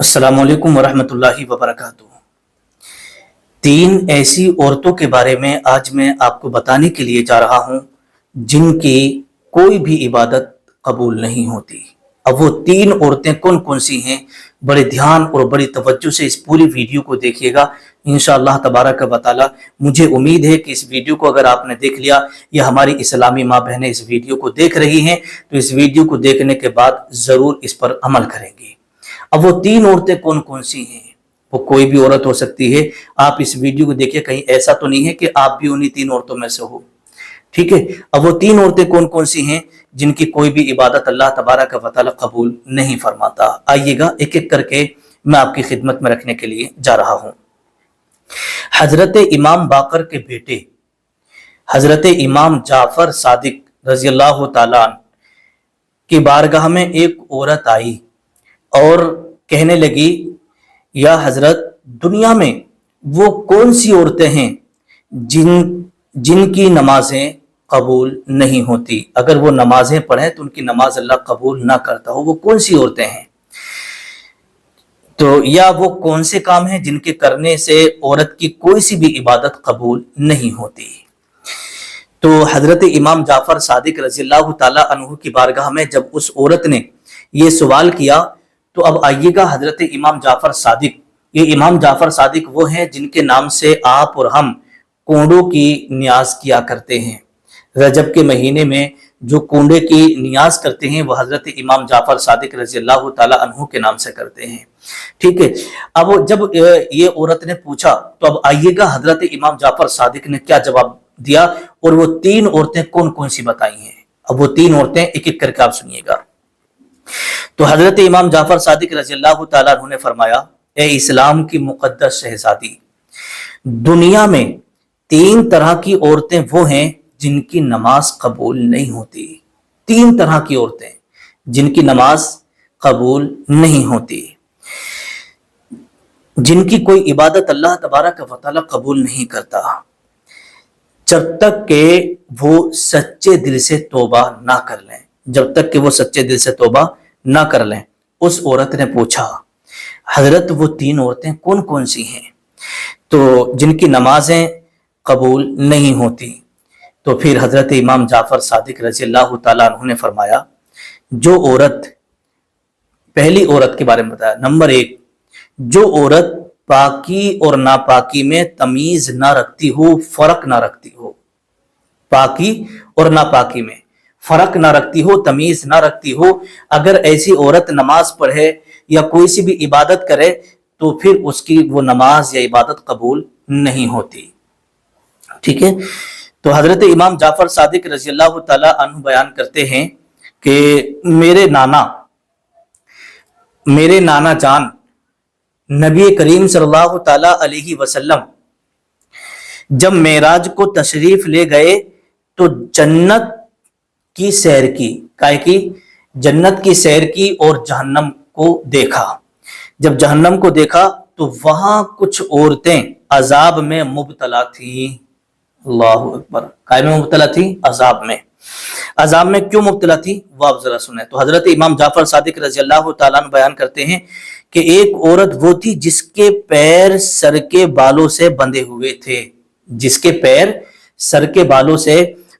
अस्सलामु अलैकुम वरहमतुल्लाहि वबरकातुहू। तीन ऐसी औरतों के बारे में आज मैं आपको बताने के लिए जा रहा हूं जिनकी कोई भी इबादत कबूल नहीं होती। अब वो तीन औरतें कौन कौन सी हैं, बड़े ध्यान और बड़ी तवज्जो से इस पूरी वीडियो को देखिएगा। इंशाअल्लाह तबारक व तआला मुझे उम्मीद है कि इस वीडियो को अगर आपने देख लिया या हमारी इस्लामी माँ बहनें इस वीडियो को देख रही हैं तो इस वीडियो को देखने के बाद ज़रूर इस पर अमल करेंगी। अब वो तीन औरतें कौन कौन सी हैं? वो कोई भी औरत हो सकती है। आप इस वीडियो को देखिए, कहीं ऐसा तो नहीं है कि आप भी उन्हीं तीन औरतों में से हो। ठीक है, अब वो तीन औरतें कौन कौन सी हैं जिनकी कोई भी इबादत अल्लाह तबारक व तआला कबूल नहीं फरमाता। आइएगा एक एक करके मैं आपकी खिदमत में रखने के लिए जा रहा हूं। हजरत इमाम बाकर के बेटे हजरत इमाम जाफर सादिक रजी अल्लाह तआला अन्हु की बारगाह में एक औरत आई और कहने लगी, या हजरत, दुनिया में वो कौन सी औरतें हैं जिनकी नमाजें कबूल नहीं होती, अगर वो नमाजें पढ़ें तो उनकी नमाज अल्लाह कबूल ना करता हो, वो कौन सी औरतें हैं? तो या वो कौन से काम हैं जिनके करने से औरत की कोई सी भी इबादत कबूल नहीं होती। तो हजरत इमाम जाफर सादिक रज़ियल्लाहु ताला अन्हु की बारगाह में जब उस औरत ने ये सवाल किया तो अब आइएगा, हजरत इमाम जाफर सादिक, ये इमाम जाफर सादिक वो हैं जिनके नाम से आप और हम कोंडों की नियाज किया करते हैं। रजब के महीने में जो कोंडे की नियाज करते हैं वह हजरत इमाम जाफर सादिक रज़ियल्लाहु ताला अन्हु के नाम से करते हैं। ठीक है, अब जब ये औरत ने पूछा तो अब आइएगा हजरत इमाम जाफर सादिक ने क्या जवाब दिया और वो तीन औरतें कौन कौन सी बताई हैं। अब वो तीन औरतें एक एक करके आप सुनिएगा। तो हजरत इमाम जाफर सादिक रज़ियल्लाहु ताला अन्हु ने फरमाया, ए इस्लाम की मुकद्दस शहजादी, दुनिया में तीन तरह की औरतें वो हैं जिनकी नमाज कबूल नहीं होती। तीन तरह की औरतें जिनकी नमाज कबूल नहीं होती, जिनकी कोई इबादत अल्लाह तबारक व तआला कबूल नहीं करता जब तक के वो सच्चे दिल से तौबा ना कर लें। जब तक कि वो सच्चे दिल से तौबा ना कर लें। उस औरत ने पूछा, हजरत वो तीन औरतें कौन कौन सी हैं तो जिनकी नमाजें कबूल नहीं होती? तो फिर हजरत इमाम जाफर सादिक रज़ियल्लाहु ताला अन्हु ने फरमाया, जो औरत, पहली औरत के बारे में बताया, नंबर एक, जो औरत पाकी और नापाकी में तमीज ना रखती हो, फर्क ना रखती हो, पाकी और नापाकी में फर्क ना रखती हो, तमीज ना रखती हो, अगर ऐसी औरत नमाज पढ़े या कोई सी भी इबादत करे तो फिर उसकी वो नमाज या इबादत कबूल नहीं होती। ठीक है, तो हजरत इमाम जाफर सादिक रज़ियल्लाहु ताला अन्हु बयान करते हैं कि मेरे नाना जान नबी करीम सल्लल्लाहु ताला अलैहि वसल्लम जब मेराज को तशरीफ ले गए तो जन्नत की सैर की, काहे की जन्नत की सैर की और जहन्नम को देखा। जब जहन्नम को देखा तो वहां कुछ औरतें अजाब में मुब्तला थी। अल्लाहु अकबर, काहे में मुब्तला थी? अजाब में। अजाब में क्यों मुब्तला थी वो आप जरा सुने। तो हजरत इमाम जाफर सादिक रज़ियल्लाहु ताला अन्हु बयान करते हैं कि एक औरत वो थी जिसके पैर सर के बालों से बंधे हुए थे, जिसके पैर सर के बालों से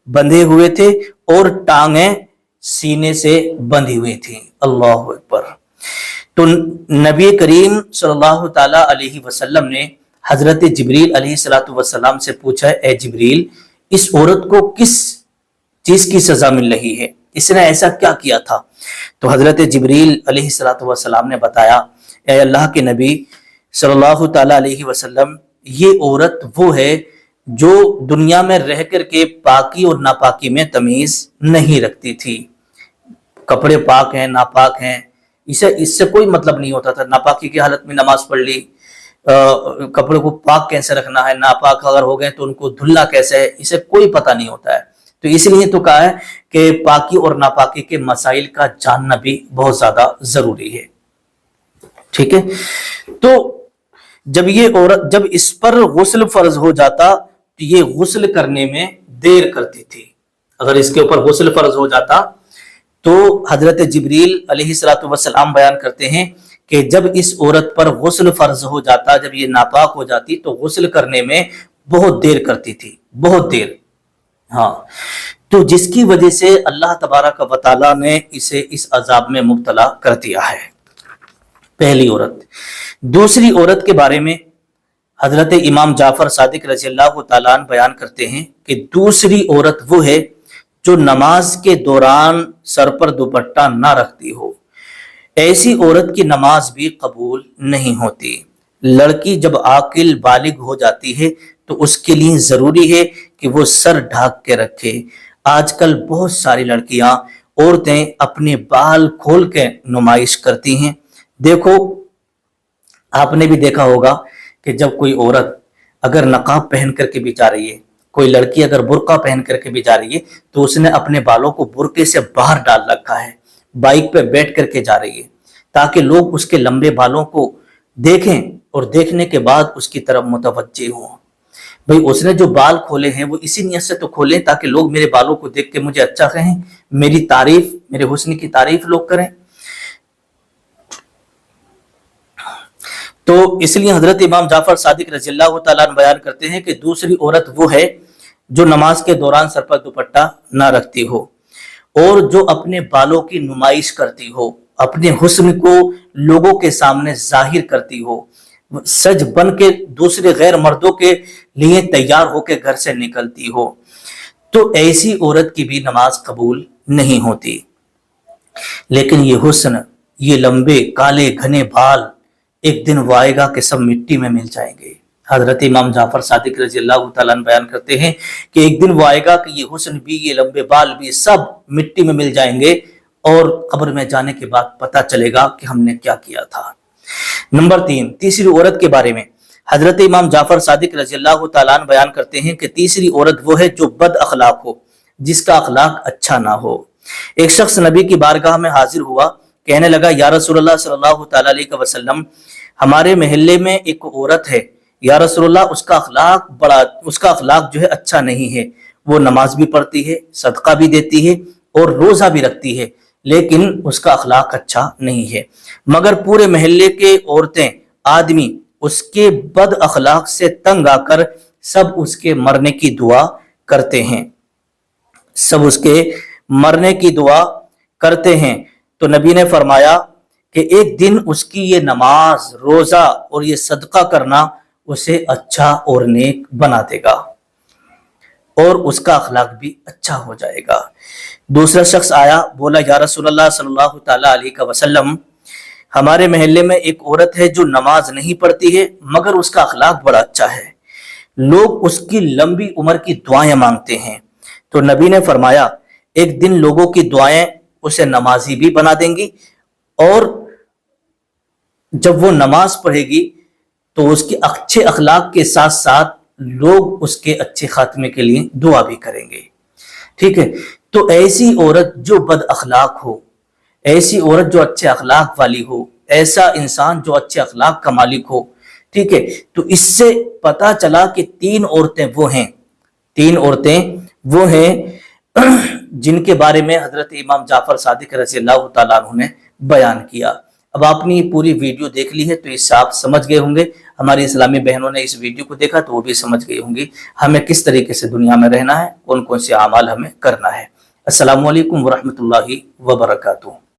बंधे हुए थे और टांगें सीने से बंधी हुई थी। अल्लाहु अकबर। तो नबी करीम सल्लल्लाहु ताला अलैहि वसल्लम ने हजरत जिब्रील अलैहिस्सलातु वस्सलाम से पूछा, ए जिब्रील, इस औरत को किस चीज की सजा मिल रही है, इसने ऐसा क्या किया था? तो हजरत जिब्रील अलैहिस्सलातु वस्सलाम ने बताया, ए अल्लाह के नबी सल्लल्लाहु ताला अलैहि वसल्लम, ये औरत वो है जो दुनिया में रह कर के पाकी और नापाकी में तमीज नहीं रखती थी। कपड़े पाक हैं, नापाक हैं, इससे कोई मतलब नहीं होता था। नापाकी की हालत में नमाज पढ़ ली, कपड़े को पाक कैसे रखना है, नापाक अगर हो गए तो उनको धुलना कैसे है, इसे कोई पता नहीं होता है। तो इसलिए तो कहा है कि पाकी और नापाकी के मसाइल का जानना भी बहुत ज्यादा जरूरी है। ठीक है, तो जब ये औरत, जब इस पर गुस्ल फर्ज हो जाता तो ये गुस्ल करने में देर करती थी। अगर इसके ऊपर गुस्ल फर्ज हो जाता तो हजरत जिब्रील अलैहिस्सलातु वस्सलाम बयान करते हैं کہ جب اس عورت پر غسل فرض ہو جاتا, جب یہ ناپاک ہو جاتی تو غسل کرنے میں بہت دیر کرتی تھی, بہت دیر. ہاں, تو جس کی وجہ سے اللہ تبارک و تعالیٰ نے اسے اس عذاب میں مبتلا کر دیا ہے. پہلی عورت. دوسری عورت کے بارے میں حضرت امام جعفر صادق رضی اللہ تعالیٰ عنہ بیان کرتے ہیں کہ دوسری عورت وہ ہے جو نماز کے دوران سر پر دوپٹہ نہ رکھتی ہو. ایسی عورت کی نماز بھی قبول نہیں ہوتی. لڑکی جب عاقل بالغ ہو جاتی ہے تو اس کے لیے ضروری ہے کہ وہ سر ڈھانک کے رکھے. آج کل بہت ساری لڑکیاں, عورتیں اپنے بال کھول کے نمائش کرتی ہیں. دیکھو, آپ نے بھی دیکھا ہوگا کہ جب کوئی عورت اگر نقاب پہن کر کے بھی جا رہی ہے, کوئی لڑکی اگر برقع پہن کر کے بھی جا رہی ہے تو اس نے اپنے بالوں کو برقعے سے باہر ڈال رکھا ہے, بائک پہ بیٹھ کر کے جا رہی ہے تاکہ لوگ اس کے لمبے بالوں کو دیکھیں اور دیکھنے کے بعد اس کی طرف متوجہ ہوں. بھئی اس نے جو بال کھولے ہیں وہ اسی نیت سے تو کھولے تاکہ لوگ میرے بالوں کو دیکھ کے مجھے اچھا کہیں, میری تعریف, میرے حسن کی تعریف لوگ کریں. تو اس لیے حضرت امام جعفر صادق رضی اللہ تعالیٰ عنہ بیان کرتے ہیں کہ دوسری عورت وہ ہے جو نماز کے دوران سر پر دوپٹہ نہ رکھتی ہو اور جو اپنے بالوں کی نمائش کرتی ہو, اپنے حسن کو لوگوں کے سامنے ظاہر کرتی ہو, سج بن کے دوسرے غیر مردوں کے لیے تیار ہو کے گھر سے نکلتی ہو, تو ایسی عورت کی بھی نماز قبول نہیں ہوتی. لیکن یہ حسن, یہ لمبے کالے گھنے بال, ایک دن وہ آئے گا کہ سب مٹی میں مل جائیں گے. حضرت امام جعفر صادق رضی اللہ تعالیٰ عنہ بیان کرتے ہیں کہ ایک دن وہ آئے گا کہ یہ حسن بھی, یہ لمبے بال بھی سب مٹی میں مل جائیں گے اور قبر میں جانے کے بعد پتہ چلے گا کہ ہم نے کیا کیا تھا. نمبر 3, تیسری عورت کے بارے میں حضرت امام جعفر صادق رضی اللہ تعالیٰ عنہ بیان کرتے ہیں کہ تیسری عورت وہ ہے جو بد اخلاق ہو, جس کا اخلاق اچھا نہ ہو. ایک شخص نبی کی بارگاہ میں حاضر ہوا, کہنے لگا یا رسول اللہ صلی اللہ تعالیٰ علیہ وسلم, ہمارے محلے میں ایک عورت ہے, یا رسول اللہ اس کا اخلاق جو ہے اچھا نہیں ہے, وہ نماز بھی پڑھتی ہے, صدقہ بھی دیتی ہے اور روزہ بھی رکھتی ہے, لیکن اس کا اخلاق اچھا نہیں ہے. مگر پورے محلے کے عورتیں, آدمی اس کے بد اخلاق سے تنگ آ کر سب اس کے مرنے کی دعا کرتے ہیں, سب اس کے مرنے کی دعا کرتے ہیں. تو نبی نے فرمایا کہ ایک دن اس کی یہ نماز, روزہ اور یہ صدقہ کرنا اسے اچھا اور نیک بنا دے گا اور اس کا اخلاق بھی اچھا ہو جائے گا. دوسرا شخص آیا, بولا یا رسول اللہ صلی اللہ تعالیٰ علیہ وسلم, ہمارے محلے میں ایک عورت ہے جو نماز نہیں پڑھتی ہے مگر اس کا اخلاق بڑا اچھا ہے, لوگ اس کی لمبی عمر کی دعائیں مانگتے ہیں. تو نبی نے فرمایا ایک دن لوگوں کی دعائیں اسے نمازی بھی بنا دیں گی اور جب وہ نماز پڑھے گی تو اس کے اچھے اخلاق کے ساتھ ساتھ لوگ اس کے اچھے خاتمے کے لیے دعا بھی کریں گے. ٹھیک ہے, تو ایسی عورت جو بد اخلاق ہو, ایسی عورت جو اچھے اخلاق والی ہو, ایسا انسان جو اچھے اخلاق کا مالک ہو, ٹھیک ہے, تو اس سے پتا چلا کہ 3 عورتیں وہ ہیں, 3 عورتیں وہ ہیں جن کے بارے میں حضرت امام جعفر صادق رضی اللہ تعالیٰ عنہ نے بیان کیا. اب آپ نے پوری ویڈیو دیکھ لی ہے تو اس سے آپ سمجھ گئے ہوں گے, ہماری اسلامی بہنوں نے اس ویڈیو کو دیکھا تو وہ بھی سمجھ گئی ہوں گی ہمیں کس طریقے سے دنیا میں رہنا ہے, کون کون سے اعمال ہمیں کرنا ہے. السلام علیکم ورحمۃ اللہ وبرکاتہ.